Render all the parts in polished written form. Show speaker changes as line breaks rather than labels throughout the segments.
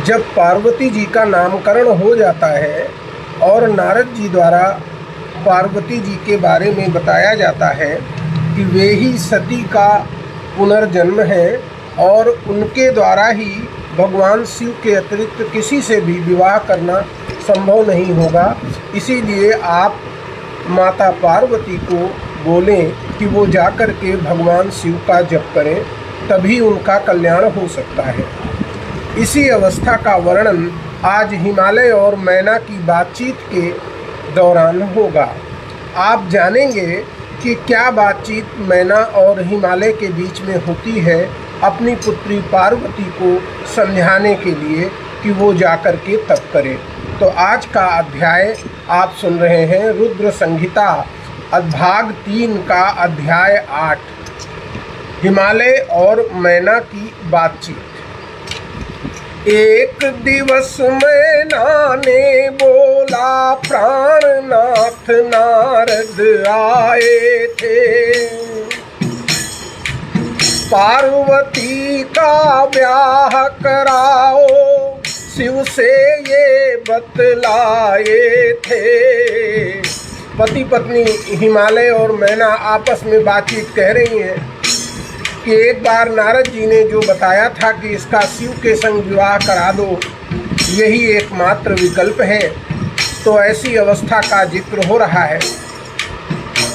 जब पार्वती जी का नामकरण हो जाता है और नारद जी द्वारा पार्वती जी के बारे में बताया जाता है कि वे ही सती का पुनर्जन्म है और उनके द्वारा ही भगवान शिव के अतिरिक्त किसी से भी विवाह करना संभव नहीं होगा, इसीलिए आप माता पार्वती को बोलें कि वो जाकर के भगवान शिव का जप करें, तभी उनका कल्याण हो सकता है। इसी अवस्था का वर्णन आज हिमालय और मैना की बातचीत के दौरान होगा। आप जानेंगे कि क्या बातचीत मैना और हिमालय के बीच में होती है अपनी पुत्री पार्वती को समझाने के लिए कि वो जाकर के तप करे। तो आज का अध्याय आप सुन रहे हैं रुद्र संहिता भाग 3 का अध्याय 8, हिमालय और मैना की बातचीत। एक दिवस मैना ने बोला, प्राणनाथ नारद आए थे, पार्वती का ब्याह कराओ शिव से ये बतलाए थे। पति पत्नी हिमालय और मैना आपस में बातचीत कह रही हैं कि एक बार नारद जी ने जो बताया था कि इसका शिव के संग विवाह करा दो, यही एकमात्र विकल्प है। तो ऐसी अवस्था का जिक्र हो रहा है।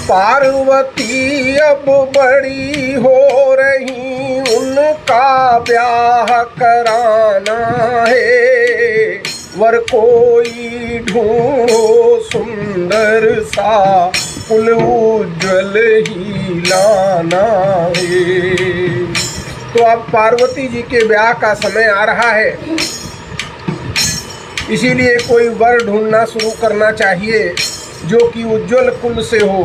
पार्वती अब बड़ी हो रही, उनका ब्याह कराना है, वर कोई ढूंढो सुंदर सा, कुल उज्ज्वल ही लाना है। तो अब पार्वती जी के ब्याह का समय आ रहा है, इसीलिए कोई वर ढूंढना शुरू करना चाहिए जो कि उज्ज्वल कुल से हो।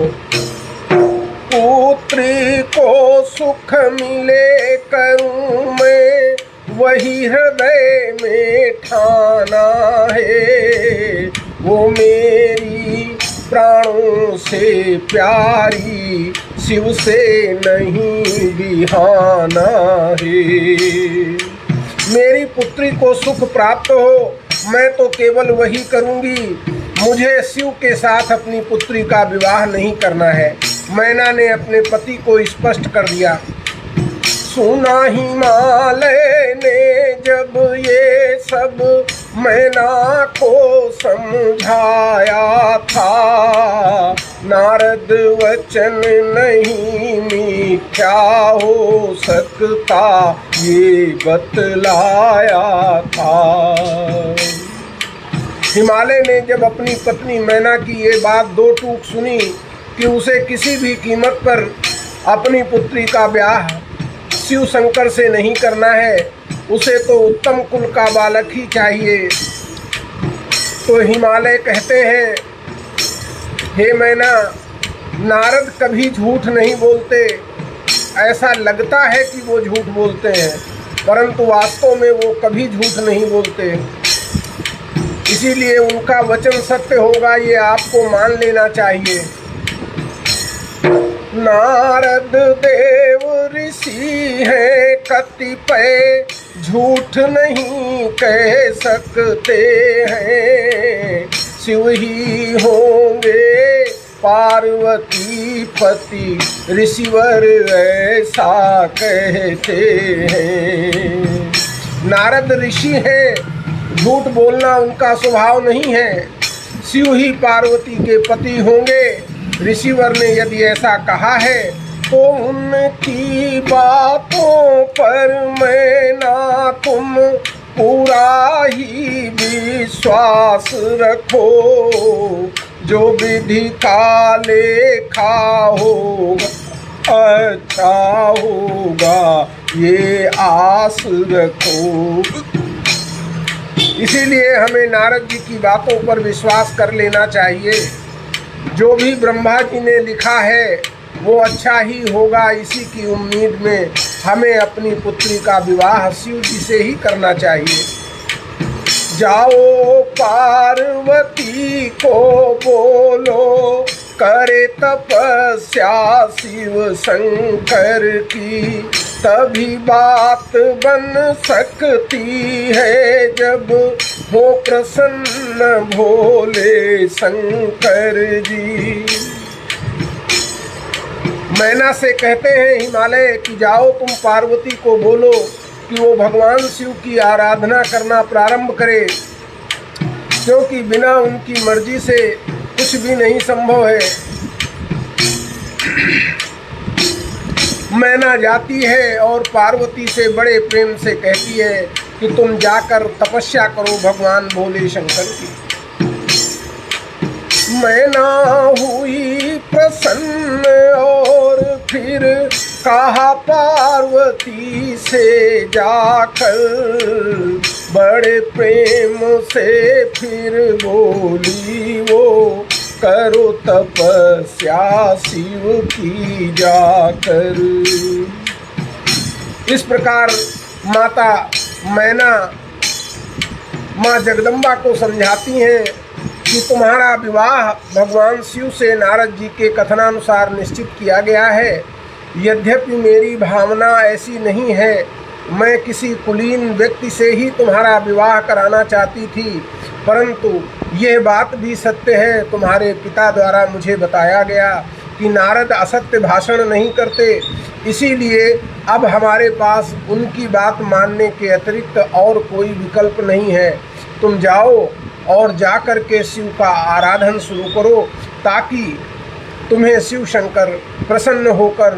पुत्री को सुख मिले करूं मैं, वही हृदय में ठाना है, वो मेरी प्राणों से प्यारी, शिव से नहीं बिहाना है। मेरी पुत्री को सुख प्राप्त हो, मैं तो केवल वही करूंगी, मुझे शिव के साथ अपनी पुत्री का विवाह नहीं करना है। मैना ने अपने पति को स्पष्ट कर दिया। सुना हिमालय ने जब ये सब मैना को समझाया था, नारद वचन नहीं मिथ्या हो सकता ये बतलाया था। हिमालय ने जब अपनी पत्नी मैना की ये बात दो टूक सुनी कि उसे किसी भी कीमत पर अपनी पुत्री का ब्याह शिव शंकर से नहीं करना है, उसे तो उत्तम कुल का बालक ही चाहिए, तो हिमालय कहते हैं, हे मैना, नारद कभी झूठ नहीं बोलते। ऐसा लगता है कि वो झूठ बोलते हैं, परंतु वास्तव में वो कभी झूठ नहीं बोलते। इसीलिए उनका वचन सत्य होगा, ये आपको मान लेना चाहिए। नारद देव ऋषि है कतिपय, झूठ नहीं कह सकते हैं, शिव ही होंगे पार्वती पति, ऋषिवर ऐसा कहते हैं। नारद ऋषि हैं, झूठ बोलना उनका स्वभाव नहीं है, शिव ही पार्वती के पति होंगे। ऋषिवर ने यदि ऐसा कहा है तो उनकी बातों पर मैना तुम पूरा ही विश्वास रखो, जो विधि का लेखा होगा अच्छा होगा, ये आस रखो। इसीलिए हमें नारद जी की बातों पर विश्वास कर लेना चाहिए। जो भी ब्रह्मा जी ने लिखा है वो अच्छा ही होगा, इसी की उम्मीद में हमें अपनी पुत्री का विवाह शिव जी से ही करना चाहिए। जाओ पार्वती को बोलो, करे तपस्या शिव शंकर की, तभी बात बन सकती है जब हो प्रसन्न भोले शंकर जी। मैना से कहते हैं हिमालय कि जाओ तुम पार्वती को बोलो कि वो भगवान शिव की आराधना करना प्रारंभ करे, क्योंकि बिना उनकी मर्जी से कुछ भी नहीं संभव है। मैना जाती है और पार्वती से बड़े प्रेम से कहती है कि तुम जाकर तपस्या करो भगवान भोले शंकर की। मैना हुई प्रसन्न और फिर कहा पार्वती से जाकर, बड़े प्रेम से फिर बोली वो करो तपस्या शिव की जाकर। इस प्रकार माता मैना माँ जगदम्बा को समझाती हैं कि तुम्हारा विवाह भगवान शिव से नारद जी के कथनानुसार निश्चित किया गया है। यद्यपि मेरी भावना ऐसी नहीं है, मैं किसी कुलीन व्यक्ति से ही तुम्हारा विवाह कराना चाहती थी, परंतु यह बात भी सत्य है, तुम्हारे पिता द्वारा मुझे बताया गया कि नारद असत्य भाषण नहीं करते, इसीलिए अब हमारे पास उनकी बात मानने के अतिरिक्त और कोई विकल्प नहीं है। तुम जाओ और जाकर के शिव का आराधन शुरू करो, ताकि तुम्हें शिव शंकर प्रसन्न होकर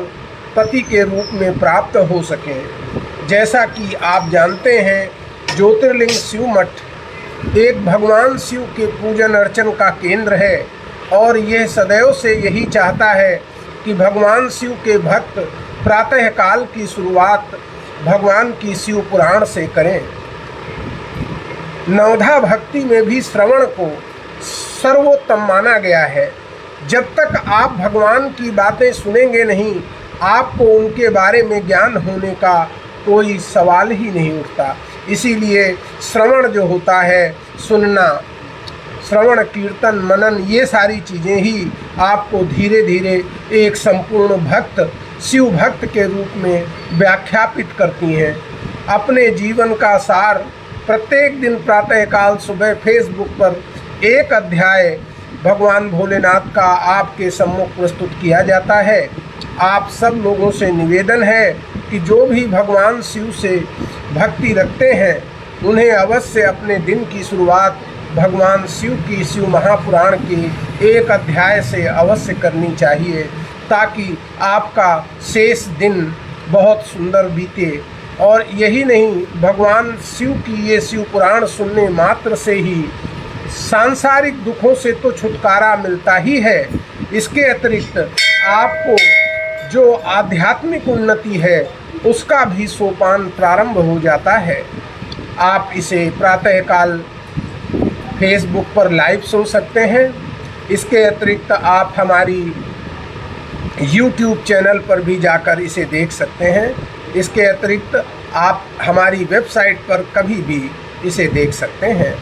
पति के रूप में प्राप्त हो सकें। जैसा कि आप जानते हैं, ज्योतिर्लिंग शिव मठ एक भगवान शिव के पूजन अर्चन का केंद्र है और यह सदैव से यही चाहता है कि भगवान शिव के भक्त प्रातःकाल की शुरुआत भगवान की शिव पुराण से करें। नवधा भक्ति में भी श्रवण को सर्वोत्तम माना गया है। जब तक आप भगवान की बातें सुनेंगे नहीं, आपको उनके बारे में ज्ञान होने का कोई सवाल ही नहीं उठता। इसीलिए श्रवण जो होता है, सुनना, श्रवण कीर्तन मनन, ये सारी चीज़ें ही आपको धीरे धीरे एक संपूर्ण भक्त शिव भक्त के रूप में व्याख्यापित करती हैं। अपने जीवन का सार प्रत्येक दिन प्रातःकाल सुबह फेसबुक पर एक अध्याय भगवान भोलेनाथ का आपके सम्मुख प्रस्तुत किया जाता है। आप सब लोगों से निवेदन है कि जो भी भगवान शिव से भक्ति रखते हैं, उन्हें अवश्य अपने दिन की शुरुआत भगवान शिव की शिव महापुराण के एक अध्याय से अवश्य करनी चाहिए, ताकि आपका शेष दिन बहुत सुंदर बीते। और यही नहीं, भगवान शिव की ये शिव पुराण सुनने मात्र से ही सांसारिक दुखों से तो छुटकारा मिलता ही है, इसके अतिरिक्त आपको जो आध्यात्मिक उन्नति है उसका भी सोपान प्रारंभ हो जाता है। आप इसे प्रातःकाल फेसबुक पर लाइव सुन सकते हैं। इसके अतिरिक्त आप हमारी YouTube चैनल पर भी जाकर इसे देख सकते हैं। इसके अतिरिक्त आप हमारी वेबसाइट पर कभी भी इसे देख सकते हैं।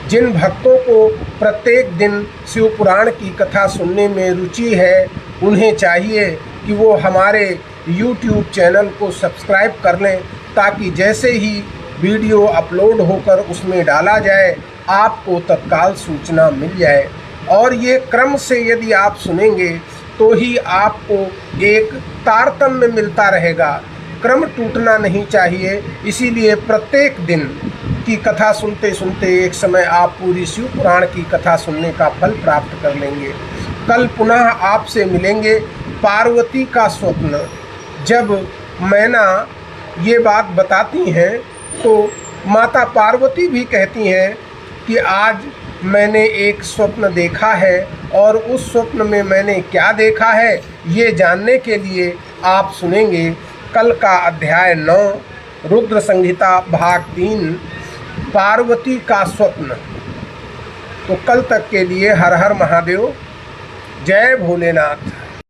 जिन भक्तों को प्रत्येक दिन शिव पुराण की कथा सुनने में रुचि है, उन्हें चाहिए कि वो हमारे YouTube चैनल को सब्सक्राइब कर लें, ताकि जैसे ही वीडियो अपलोड होकर उसमें डाला जाए, आपको तत्काल सूचना मिल जाए। और ये क्रम से यदि आप सुनेंगे तो ही आपको एक तारतम्य मिलता रहेगा, क्रम टूटना नहीं चाहिए। इसीलिए प्रत्येक दिन की कथा सुनते सुनते एक समय आप पूरी शिव पुराण की कथा सुनने का फल प्राप्त कर लेंगे। कल पुनः आपसे मिलेंगे। पार्वती का स्वप्न, जब मैना ये बात बताती हैं तो माता पार्वती भी कहती हैं कि आज मैंने एक स्वप्न देखा है, और उस स्वप्न में मैंने क्या देखा है ये जानने के लिए आप सुनेंगे कल का अध्याय 9 रुद्र संहिता भाग 3 पार्वती का स्वप्न। तो कल तक के लिए हर हर महादेव, जय भोलेनाथ।